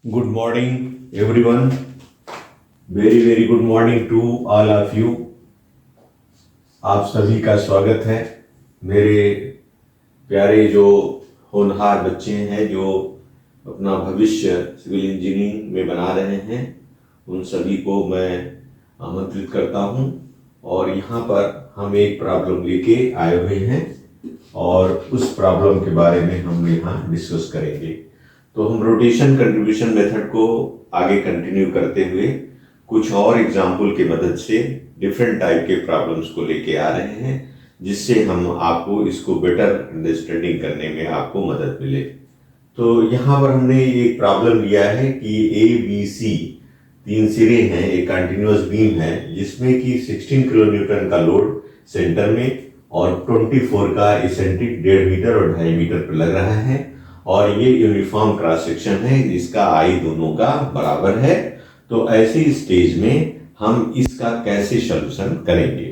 Good morning, everyone. Very good morning to all of you. आप सभी का स्वागत है। मेरे प्यारे जो होनहार बच्चे हैं जो अपना भविष्य सिविल इंजीनियरिंग में बना रहे हैं, उन सभी को मैं आमंत्रित करता हूं। और यहाँ पर हम एक प्रॉब्लम लेके आए हुए हैं और उस प्रॉब्लम के बारे में हम यहाँ डिस्कस करेंगे। तो हम रोटेशन कंट्रीब्यूशन मेथड को आगे कंटिन्यू करते हुए कुछ और एग्जाम्पल की मदद से डिफरेंट टाइप के प्रॉब्लम्स को लेके आ रहे हैं, जिससे हम आपको इसको बेटर अंडरस्टैंडिंग करने में आपको मदद मिले। तो यहाँ पर हमने एक प्रॉब्लम लिया है कि ए बी सी तीन सिरे हैं, एक कंटिन्यूअस बीम है जिसमें कि 16 किलो न्यूटन का लोड सेंटर में और 24 का इसेंट्रिक 1.5 मीटर और 2.5 मीटर पर लग रहा है, और ये यूनिफॉर्म क्रॉस सेक्शन है जिसका आई दोनों का बराबर है। तो ऐसी स्टेज में हम इसका कैसे सॉल्यूशन करेंगे।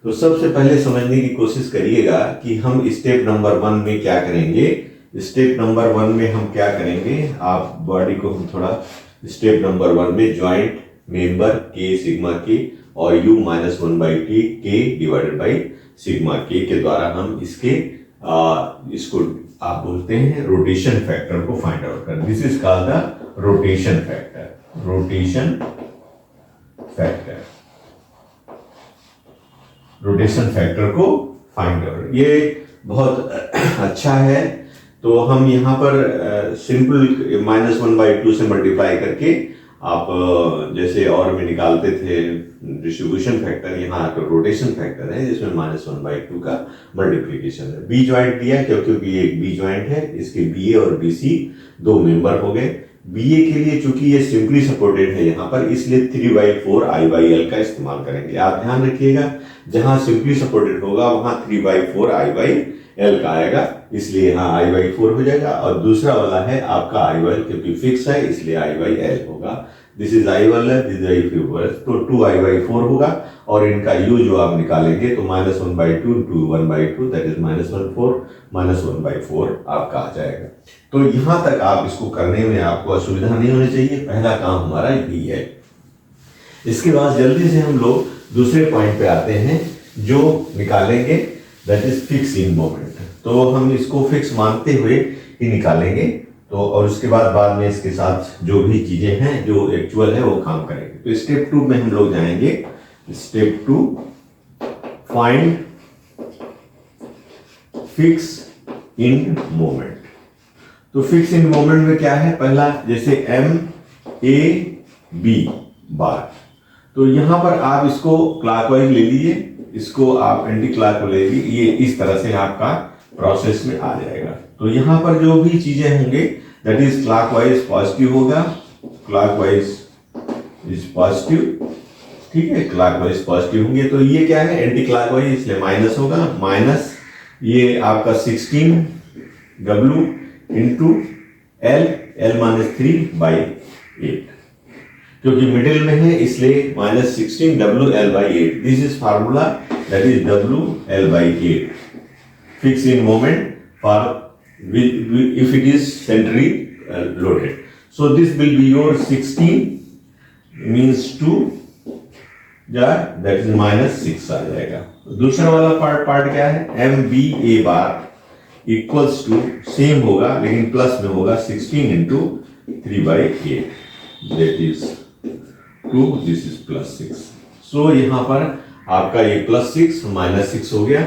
तो सबसे पहले समझने की कोशिश करिएगा कि हम स्टेप नंबर 1 में क्या करेंगे। स्टेप नंबर 1 में हम क्या करेंगे, आप बॉडी को हम थोड़ा स्टेप नंबर 1 में ज्वाइंट मेंबर के सिग्मा के और u माइनस 1/t के डिवाइडेड बाई सिग्मा के द्वारा हम इसको आप बोलते हैं रोटेशन फैक्टर को फाइंड आउट कर। This is called the rotation factor. Rotation factor को फाइंड आउट, ये बहुत अच्छा है। तो हम यहाँ पर सिंपल -1/2 से मल्टीप्लाई करके आप जैसे और में निकालते थे डिस्ट्रीब्यूशन फैक्टर, यहाँ तो रोटेशन फैक्टर है जिसमें -1/2 का मल्टीप्लीकेशन है। बी ज्वाइंट दिया क्योंकि ये एक बी ज्वाइंट है, इसके बी ए और बी सी दो मेंबर हो गए। बी ए के लिए चूंकि ये सिंपली सपोर्टेड है यहाँ पर, इसलिए 3/4 I/L का इस्तेमाल करेंगे। आप ध्यान रखिएगा, जहां सिंपली सपोर्टेड होगा वहां 3/4 I/L का आएगा, इसलिए यहाँ I/4 हो जाएगा। और दूसरा वाला है आपका I/L, क्योंकि फिक्स है इसलिए I/L होगा। दिस इज I/L है, दिस इज I/4, तो 2I/4 होगा। और इनका u जो आप निकालेंगे तो -1/2 into 1/2 दैट इज -1/4 आपका आ जाएगा। तो यहां तक आप इसको करने में आपको असुविधा नहीं होनी चाहिए। पहला काम हमारा यही है। इसके बाद जल्दी से हम लोग दूसरे पॉइंट पे आते हैं जो निकालेंगे, that is fix in moment. तो हम इसको फिक्स मानते हुए ही निकालेंगे। तो और उसके बाद में इसके साथ जो भी चीजें हैं जो एक्चुअल है वो काम करेंगे। तो स्टेप 2 में हम लोग जाएंगे। Step 2, find fix in moment. तो फिक्स इन मोमेंट में क्या है, पहला जैसे MAB बार, तो यहां पर आप इसको क्लॉकवाइज ले लीजिए, इसको आप एंटी क्लॉकवाइज ले लीजिए, ये इस तरह से आपका प्रोसेस में आ जाएगा। तो यहां पर जो भी चीजें होंगे दैट इज क्लॉकवाइज पॉजिटिव होगा, क्लॉकवाइज इज पॉजिटिव, ठीक है, क्लॉकवाइज पॉजिटिव होंगे। तो ये क्या है, एंटी क्लॉकवाइज, इसलिए माइनस होगा। माइनस ये आपका 16W इंटू L -3/8, क्योंकि मिडिल में है इसलिए -16WL/8। This is formula, that is WL/8 fix in moment for if it is centrally loaded. So this will be your 16 means 2, that is -6 आ जाएगा। दूसरा वाला पार्ट क्या है, MBA bar equals to same होगा लेकिन प्लस में होगा 16 into 3/8, that is 2, this is +6। So यहाँ पर आपका ये +6 -6 हो गया,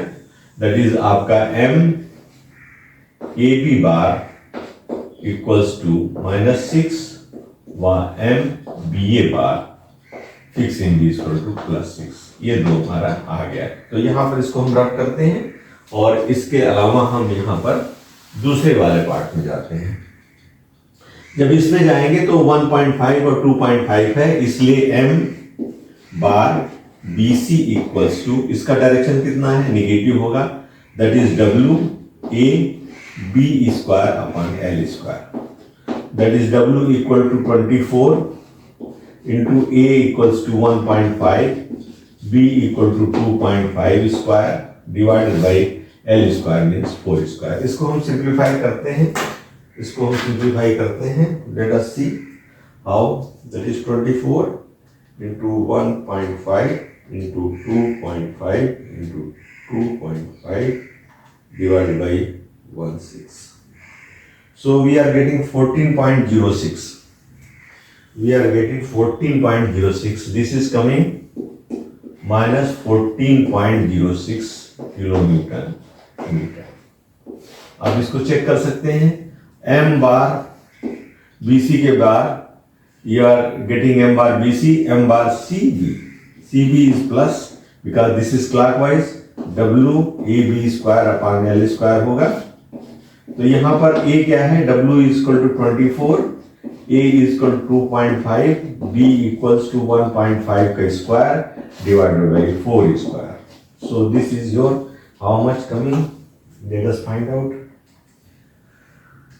that is आपका MAB बार इक्वल्स टू -6 व MBA bar fix in the equal to +6। ये दो हमारा आ गया। तो यहाँ पर इसको हम रख करते हैं और इसके अलावा हम यहाँ पर दूसरे वाले पार्ट में जाते हैं। जब इसमें जाएंगे तो 1.5 और 2.5 है, इसलिए M bar BC equals to, इसका डायरेक्शन कितना है, निगेटिव होगा, that is WAB² that is W equal to 24 into A equals to 1.5, B equal to 2.5 square divided by L square means 4 square। इसको हम सिंप्लीफाई करते हैं, let us see How? That is 24 into 1.5 into 2.5 into 2.5 divided by 16. So we are getting 14.06. We are getting 14.06. This is coming minus 14.06 kilometre metre. आप इसको check कर सकते हैं. m bar BC के बार you are getting m bar BC, m bar CB. CB is plus because this is clockwise. W AB square upon L square होगा. तो यहाँ पर A क्या है? W is equal to 24, A is equal to 2.5, B equals to 1.5 का square divided by 4 square. So this is your how much coming? Let us find out.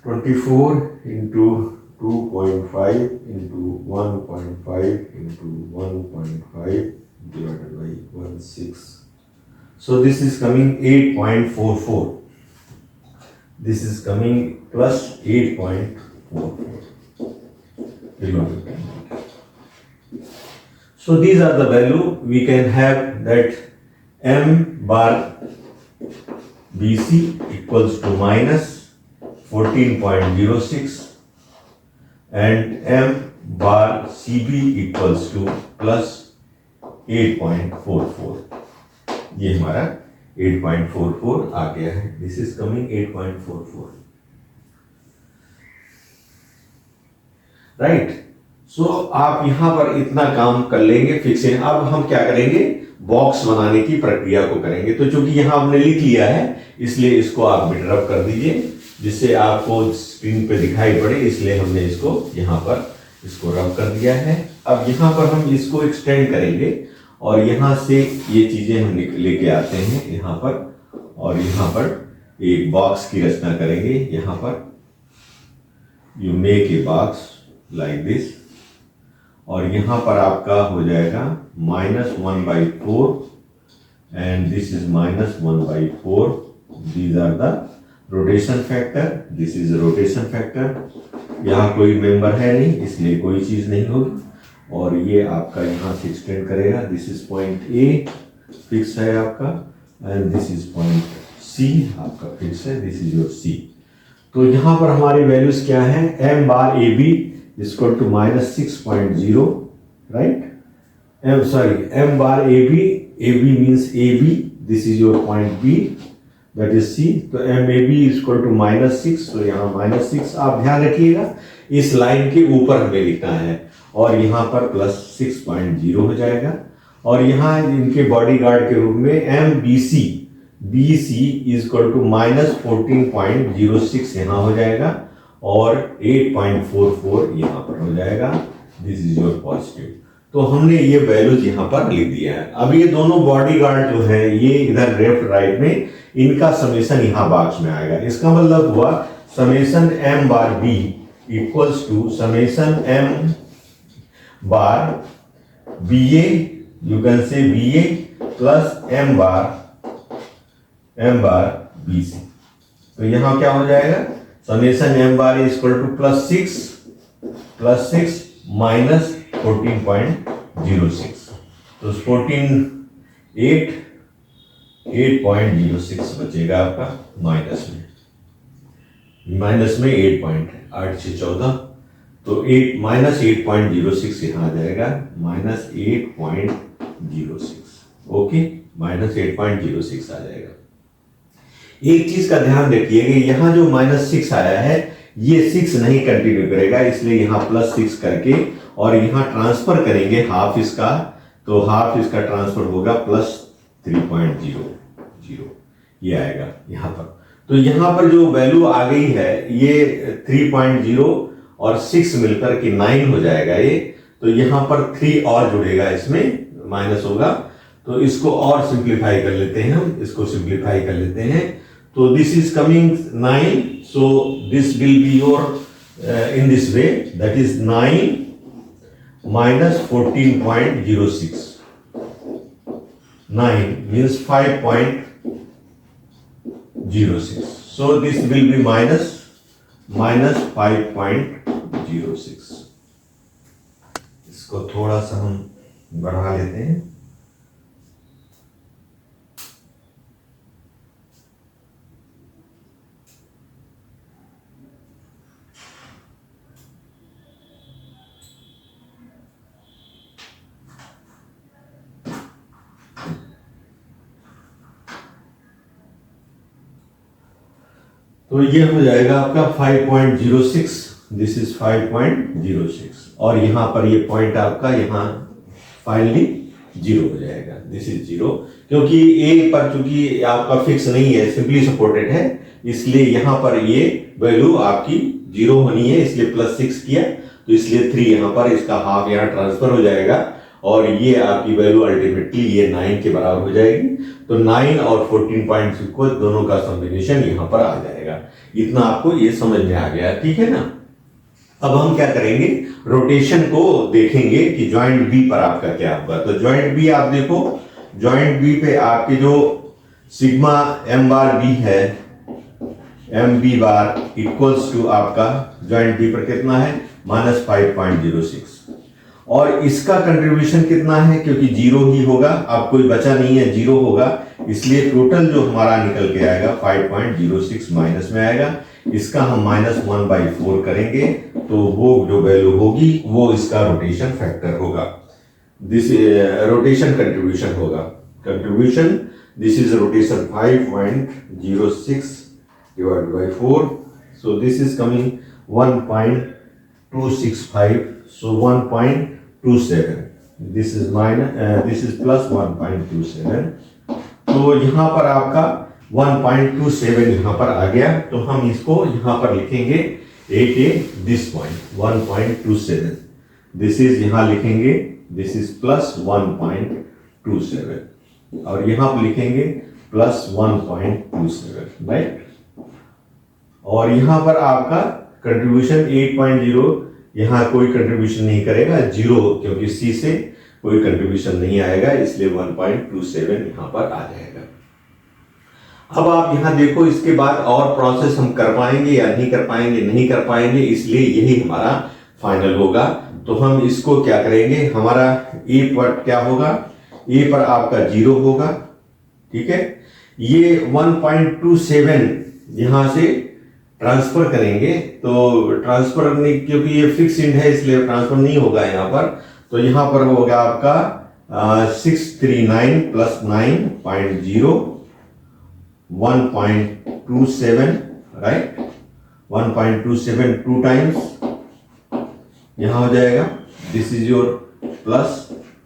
24 into 2.5 into 1.5 into 1.5 divided by 16. So this is coming 8.44. This is coming plus 8.44 kilometer. So these are the value. We can have that m bar BC equals to minus 14.06 and m bar CB equals to plus 8.44. ये हमारा 8.44 आ गया है. This is coming 8.44. Right. सो आप यहां पर इतना काम कर लेंगे फिक्सिंग. अब हम क्या करेंगे? बॉक्स बनाने की प्रक्रिया को करेंगे. तो चूंकि यहां हमने लिख लिया है इसलिए इसको आप बिटरअप कर दीजिए जिससे आपको स्क्रीन पे दिखाई पड़े. इसलिए हमने इसको यहां पर इसको रब कर दिया है. अब यहां पर हम इसको एक्सटेंड करेंगे और यहां से ये चीजें हम लेके आते हैं यहां पर और यहां पर एक बॉक्स की रचना करेंगे. यहां पर you make a box like this और यहां पर आपका हो जाएगा -1/4 and this is -1/4. These are the rotation factor. This is rotation factor. यहाँ कोई मेंबर है नहीं इसलिए कोई चीज नहीं होगी और ये आपका यहाँ से एक्सटेंड करेगा. This is point A fix है आपका and this is point C आपका फिक्स है. This is your C. तो यहाँ पर हमारी वैल्यूज क्या है? m bar A B equal to -6.0 right. m bar A B means A B. This is your point B that is C. तो m A B equal to -6. तो यहाँ -6 आप ध्यान रखिएगा इस लाइन के ऊपर हमें लिखना है और यहाँ पर +6.0 हो जाएगा और यहाँ इनके बॉडीगार्ड के रूप में M B C is equal to -14.06 यहाँ हो जाएगा और 8.44 यहाँ पर हो जाएगा. This is your positive. तो हमने ये वैल्यूज यहाँ पर लिख दिया है. अब ये दोनों बॉडीगार्ड जो है ये इधर लेफ्ट राइट में इनका समेशन यहाँ बॉक्स में आएगा. इसका मतलब हुआ summation m bar b equals to summation m bar BA, you can say BA plus m bar BC. तो यहाँ क्या हो जाएगा? Summation m bar is equal to +6 minus 14.06. तो 8.06 बचेगा आपका माइनस में 8.814. तो 8.06 यहाँ आ जाएगा -8.06. ओके -8.06 आ जाएगा. एक चीज का ध्यान रखिएगा यहाँ जो -6 आया है ये 6 नहीं कंटिन्यू करेगा इसलिए यहाँ +6 करके और यहाँ ट्रांसफर करेंगे हाफ इसका. तो हाफ इसका ट्रांसफर होगा +3.00 ये आएगा यहाँ पर. तो यहाँ पर जो वैल्यू आ गई है ये 3.0 और 6 मिलकर के 9 हो जाएगा ये. तो यहाँ पर 3 और जुड़ेगा इसमें माइनस होगा. तो इसको और सिंप्लीफाई कर लेते हैं हम. इसको सिंप्लीफाई कर लेते हैं. तो this is coming 9. So this will be your in this way that is 9 minus 14.06. 9 means 5.06. So this will be minus 5.06. इसको थोड़ा सा हम बढ़ा लेते हैं। तो ये हो जाएगा आपका 5.06, दिस इज 5.06, और यहां पर ये पॉइंट आपका यहां फाइनली जीरो हो जाएगा, दिस इज जीरो, क्योंकि ए पर चूंकि आपका फिक्स नहीं है, सिंपली सपोर्टेड है, इसलिए यहां पर ये वैल्यू आपकी जीरो होनी है, इसलिए +6 किया, तो इसलिए 3 यहां पर, इसका हाफ यहां ट्रांसफर हो जाएगा, और ये आपकी वैल्यू अल्टीमेटली ये 9 के बराबर हो जाएगी। तो 9 और 14.6 को दोनों का कॉम्बिनेशन यहां पर आ जाएगा। इतना आपको ये समझ में आ गया, ठीक है ना। अब हम क्या करेंगे, रोटेशन को देखेंगे कि जॉइंट बी पर आपका क्या होगा। तो जॉइंट बी आप देखो, जॉइंट बी पे आपके जो सिग्मा एम बार बी है, M B bar equals to आपका जॉइंट बी पर कितना है, -5.06, और इसका कंट्रीब्यूशन कितना है, क्योंकि जीरो ही होगा, अब कोई बचा नहीं है, जीरो होगा, इसलिए टोटल जो हमारा निकल के आएगा 5.06 माइनस में आएगा, इसका हम -1/4 करेंगे, तो वो जो वैल्यू होगी वो इसका रोटेशन फैक्टर होगा, दिस रोटेशन कंट्रीब्यूशन होगा, contribution, this is rotation 5.06 divided by 4, so this is coming 1.265, so 1.27, this is plus 1.27, तो यहां पर आपका 1.27 यहां पर आ गया, तो हम इसको यहां पर लिखेंगे दिस पॉइंट 1.27, दिस इज यहां लिखेंगे, दिस इज प्लस 1.27, और यहां पर लिखेंगे प्लस 1.27, राइट। और यहां पर आपका कंट्रीब्यूशन 8.0, यहां कोई कंट्रीब्यूशन नहीं करेगा, जीरो, क्योंकि सी से कोई कंट्रीब्यूशन नहीं आएगा, इसलिए 1.27 यहां पर आ जाएगा। अब आप यहां देखो, इसके बाद और प्रोसेस हम कर पाएंगे या नहीं कर पाएंगे, नहीं कर पाएंगे, इसलिए यही हमारा फाइनल होगा। तो हम इसको क्या करेंगे, हमारा ए पर क्या होगा, ए पर आपका जीरो होगा, ठीक है, ये 1.27 यहां से ट्रांसफर करेंगे, तो ट्रांसफर नहीं, क्योंकि ये फिक्स इंड है, इसलिए ट्रांसफर नहीं होगा यहां पर, तो यहां पर होगा आपका 639 प्लस 9.0 1.27, राइट, 1.27 टू टाइम्स यहां हो जाएगा, this is your plus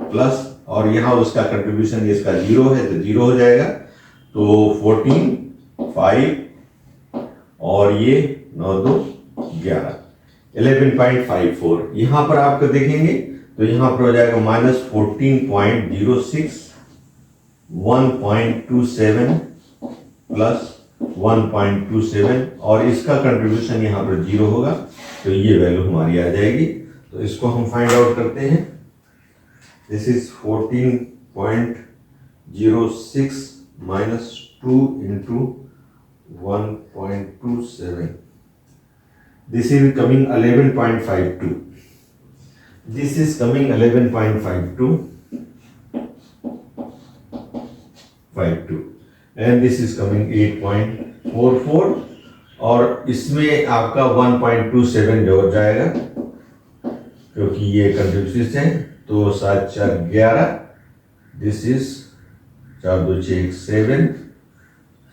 plus, और यहां उसका कंट्रीब्यूशन इसका जीरो है, तो जीरो हो जाएगा, तो 14 5 और ये 9 2 11 11.54, यहां पर आपको देखेंगे तो यहां पर हो जाएगा -14.06 1.27 प्लस 1.27, और इसका कंट्रीब्यूशन यहां पर जीरो होगा, तो ये वैल्यू हमारी आ जाएगी। तो इसको हम फाइंड आउट करते हैं, this is 14.06 minus 2 into 1.27, this is coming 11.52, this is coming 11.52 and this is coming 8.44, और इसमें आपका 1.27 जोड़ जाएगा, क्योंकि ये कंट्रीब्यूशन है, तो 7 4 11, दिस इज 4 2 6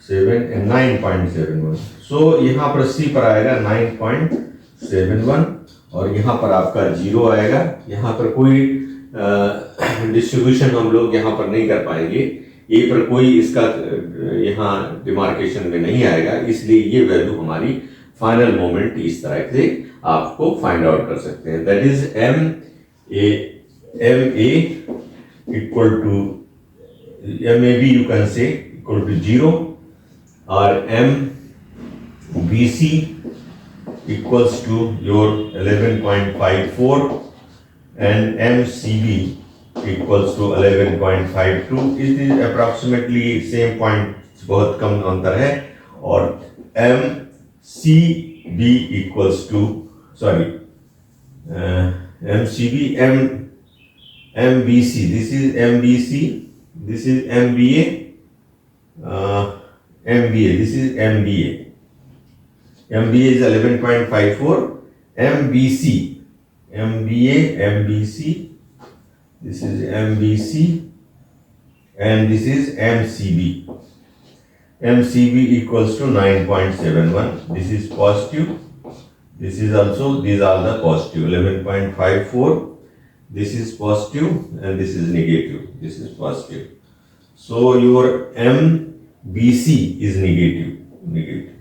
7 and 9.71, सो यहाँ पर सी पर आएगा 9.71, और यहाँ पर आपका जीरो आएगा, यहाँ पर कोई डिस्ट्रीब्यूशन हम लोग यहाँ पर नहीं कर पाएंगे, ए पर कोई इसका यहाँ डिमार्केशन में नहीं आएगा, इसलिए ये वैल्यू हमारी फाइनल मोमेंट इस तरह से आपको फाइंड आउट कर सकते हैं, that is M A equal to MAB, you can say equal to 0, or MBC equals to your 11.54 and MCB equals to 11.52. It is approximately same point, बहुत कम अंतर है, और MCB equals to MCB MBC, this is MBC, this is MBA, MBA, this is MBA. MBA is 11.54, MBC, MBA, MBC, this is MBC, and this is MCB. MCB equals to 9.71. This is positive. This is also, these are the positive. 11.54. This is positive and this is negative. This is positive. So your MBC is negative. Negative.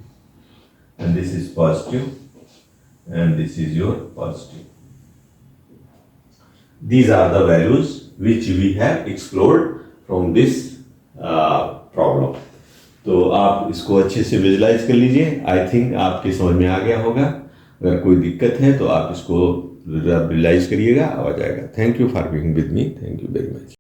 And this is positive. And this is your positive. These are the values which we have explored from this problem. तो आप इसको अच्छे से visualise कर लीजिए. I think आपके समझ में आ गया होगा. अगर कोई दिक्कत है तो आप इसको विजुलाइज करिएगा, आ जाएगा. Thank you for being with me. Thank you very much.